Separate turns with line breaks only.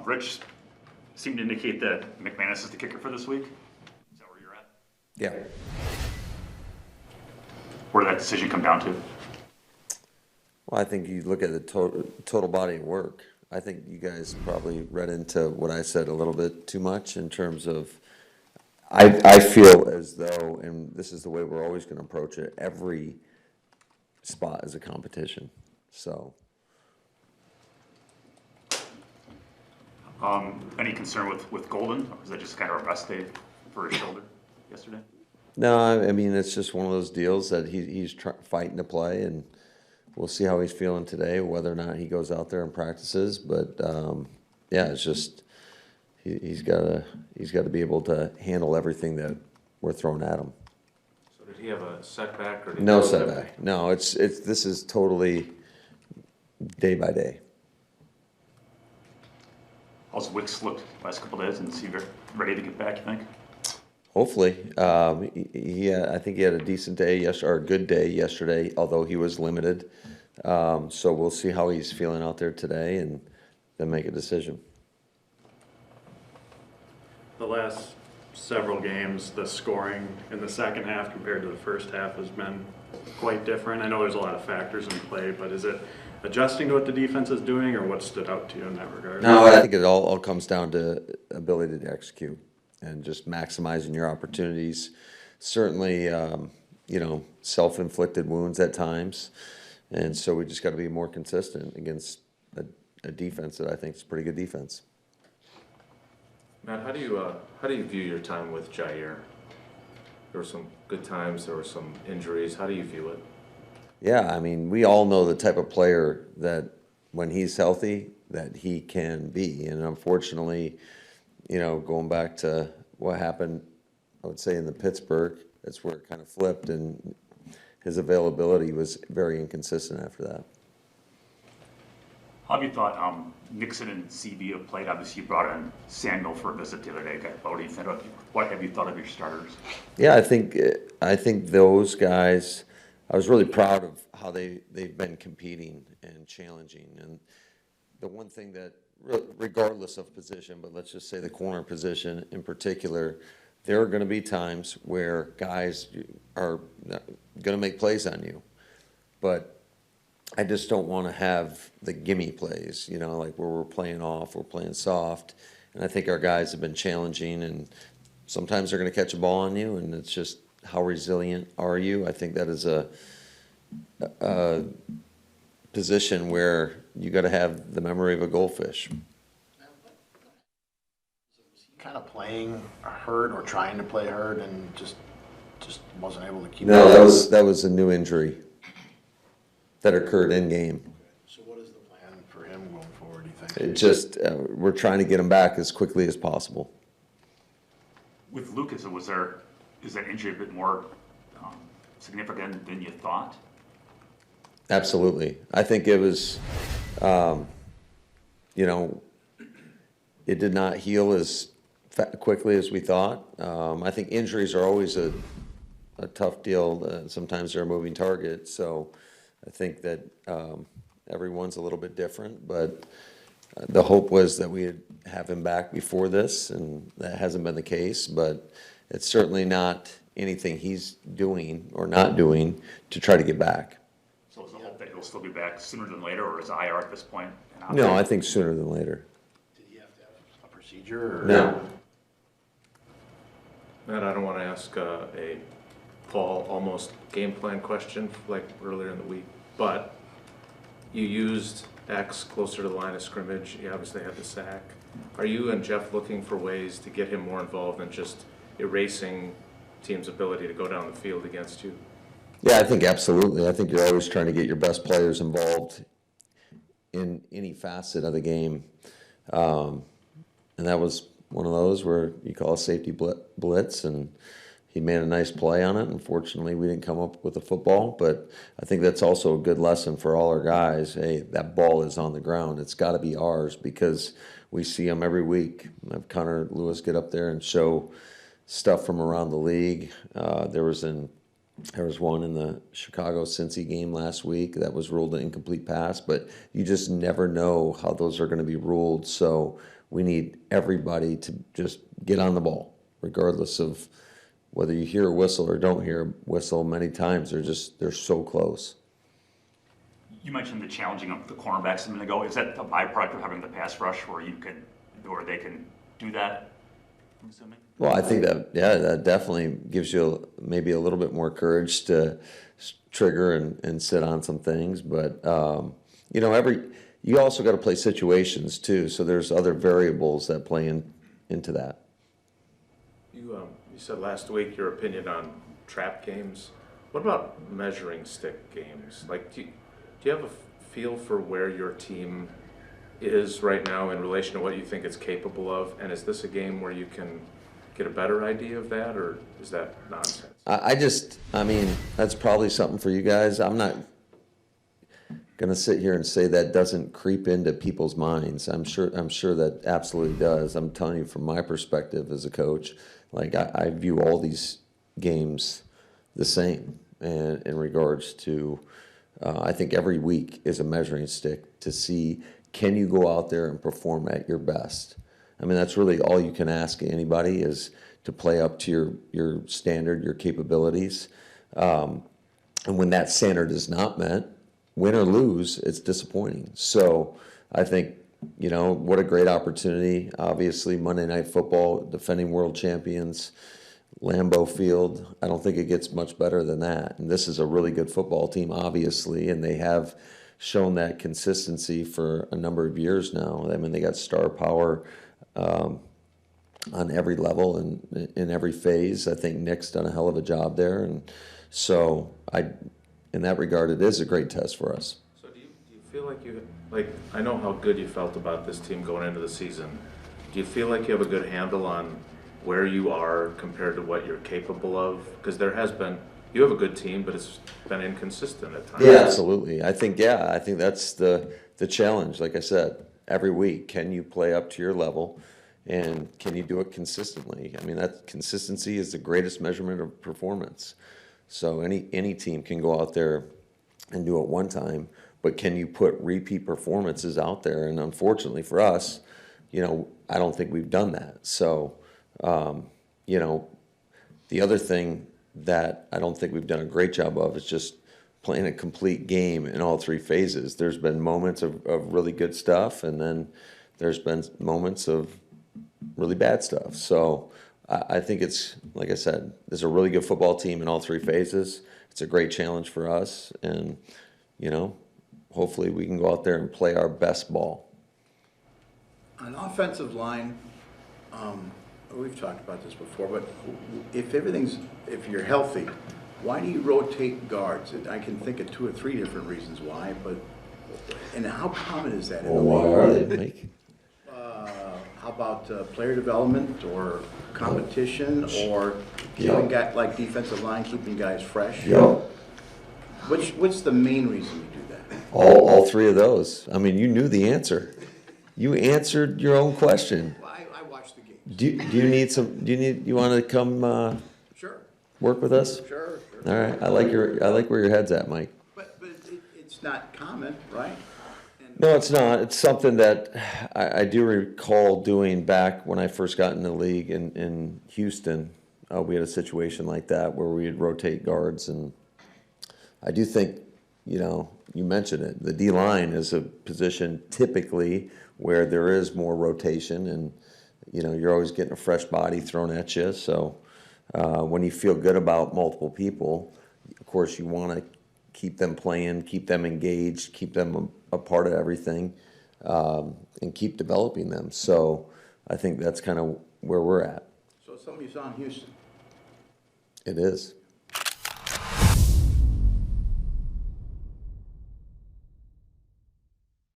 Rich seemed to indicate that McManus is the kicker for this week. Is that where you're at?
Yeah.
Where did that decision come down to?
Well, I think you look at the total body of work. I think you guys probably read into what I said a little bit too much in terms of I feel as though, and this is the way we're always going to approach it, every spot is a competition. So,
Any concern with Golden? Or was that just kind of a rest day for his shoulder yesterday?
no, I mean, it's just one of those deals that he's fighting to play, and we'll see how he's feeling today, whether or not he goes out there and practices. But yeah, it's just he's got to be able to handle everything that we're throwing at him.
So did he have a setback or did
No setback. No, it's this is totally day by day.
How's Wicks looked last couple of days, and is he ready to get back, you think?
Hopefully, I think he had a decent day or a good day yesterday, although he was limited. So we'll see how he's feeling out there today, and then make a decision.
The last several games, the scoring in the second half compared to the first half has been quite different. I know there's a lot of factors in play, but is it adjusting to what the defense is doing, or what stood out to you in that regard?
No, I think it all comes down to ability to execute and just maximizing your opportunities. Certainly, self-inflicted wounds at times, and so we just got to be more consistent against a defense that I think is a pretty good defense.
Matt, how do you view your time with Jair? There were some good times, there were some injuries. How do you view it?
Yeah, I mean, we all know the type of player that when he's healthy, that he can be. And unfortunately, going back to what happened, I would say in the Pittsburgh, that's where it kind of flipped, and his availability was very inconsistent after that.
How have you thought Nixon and CB have played? Obviously, you brought in Samuel for a visit the other day. What have you thought of your starters?
Yeah, I think those guys, I was really proud of how they've been competing and challenging. And the one thing that, regardless of position, but let's just say the corner position in particular, there are going to be times where guys are going to make plays on you. But I just don't want to have the gimme plays, like where we're playing off, we're playing soft. And I think our guys have been challenging, and sometimes they're going to catch a ball on you, and it's just how resilient are you? I think that is a position where you got to have the memory of a goldfish.
Was he kind of playing hurt or trying to play hurt and just wasn't able to keep
No,
it?
that was a new injury that occurred in game.
So what is the plan for him going forward, do you think?
It just we're trying to get him back as quickly as possible.
With Lucas, is that injury a bit more significant than you thought?
Absolutely. I think it was, it did not heal as quickly as we thought. I think injuries are always a tough deal. Sometimes they're a moving target. So I think that everyone's a little bit different. But the hope was that we'd have him back before this, and that hasn't been the case. But it's certainly not anything he's doing or not doing to try to get back.
So is the hope that he'll still be back sooner than later, or is IR at this point?
No, I think sooner than later.
Did he have to have a procedure? Or?
No.
Matt, I don't want to ask a Paul almost game plan question like earlier in the week, but you used X closer to the line of scrimmage. You obviously had the sack. Are you and Jeff looking for ways to get him more involved than just erasing team's ability to go down the field against you?
Yeah, I think absolutely. I think you're always trying to get your best players involved in any facet of the game. And that was one of those where you call a safety blitz, and he made a nice play on it. Unfortunately, we didn't come up with a football, but I think that's also a good lesson for all our guys. Hey, that ball is on the ground. It's got to be ours, because we see them every week. I've Connor Lewis get up there and show stuff from around the league. There was in There was one in the Chicago-Cincy game last week that was ruled an incomplete pass, but you just never know how those are going to be ruled. So we need everybody to just get on the ball, regardless of whether you hear a whistle or don't hear a whistle. Many times they're so close.
You mentioned the challenging of the cornerbacks a minute ago. Is that a byproduct of having the pass rush where they can do that, I'm assuming?
Well, I think that definitely gives you maybe a little bit more courage to trigger and sit on some things. But, you also got to play situations too. So there's other variables that play into that.
You said last week your opinion on trap games. What about measuring stick games? Like, do you have a feel for where your team is right now in relation to what you think it's capable of? And is this a game where you can get a better idea of that, or is that nonsense?
I mean, that's probably something for you guys. I'm not going to sit here and say that doesn't creep into people's minds. I'm sure that absolutely does. I'm telling you from my perspective as a coach, like I view all these games the same, and in regards to, I think every week is a measuring stick to see, can you go out there and perform at your best? I mean, that's really all you can ask anybody, is to play up to your standard, your capabilities. And when that standard is not met, win or lose, it's disappointing. So I think, what a great opportunity. Obviously, Monday Night Football, defending world champions, Lambeau Field. I don't think it gets much better than that. And this is a really good football team, obviously, and they have shown that consistency for a number of years now. I mean, they got star power on every level and in every phase. I think Nick's done a hell of a job there, and so in that regard, it is a great test for us.
So do you feel like I know how good you felt about this team going into the season. Do you feel like you have a good handle on where you are compared to what you're capable of? Because you have a good team, but it's been inconsistent at times.
Yeah, absolutely. I think that's the challenge. Like I said, every week, can you play up to your level, and can you do it consistently? I mean, that consistency is the greatest measurement of performance. So any team can go out there and do it one time, but can you put repeat performances out there? And unfortunately for us, I don't think we've done that. So, the other thing that I don't think we've done a great job of is just playing a complete game in all three phases. There's been moments of really good stuff, and then there's been moments of really bad stuff. So I think it's, like I said, there's a really good football team in all three phases. It's a great challenge for us, and, hopefully we can go out there and play our best ball.
On offensive line, we've talked about this before, but if you're healthy, why do you rotate guards? I can think of 2 or 3 different reasons why, and how common is that in the league?
Why are they, Mike?
How about player development or competition, or keeping guys, like defensive line, keeping guys fresh?
Yeah.
What's the main reason you do that?
All 3 of those. I mean, you knew the answer. You answered your own question.
Well, I watch the games.
Do you want to come
Sure.
work with us?
Sure.
All right. I like where your head's at, Mike.
But it's not common, right?
No, it's not. It's something that I do recall doing back when I first got in the league in Houston. We had a situation like that where we'd rotate guards, and I do think, you mentioned it, the D-line is a position typically where there is more rotation, and, you're always getting a fresh body thrown at you. So when you feel good about multiple people, of course you want to keep them playing, keep them engaged, keep them a part of everything, and keep developing them. So I think that's kind of where we're at.
So something you saw in Houston.
It is.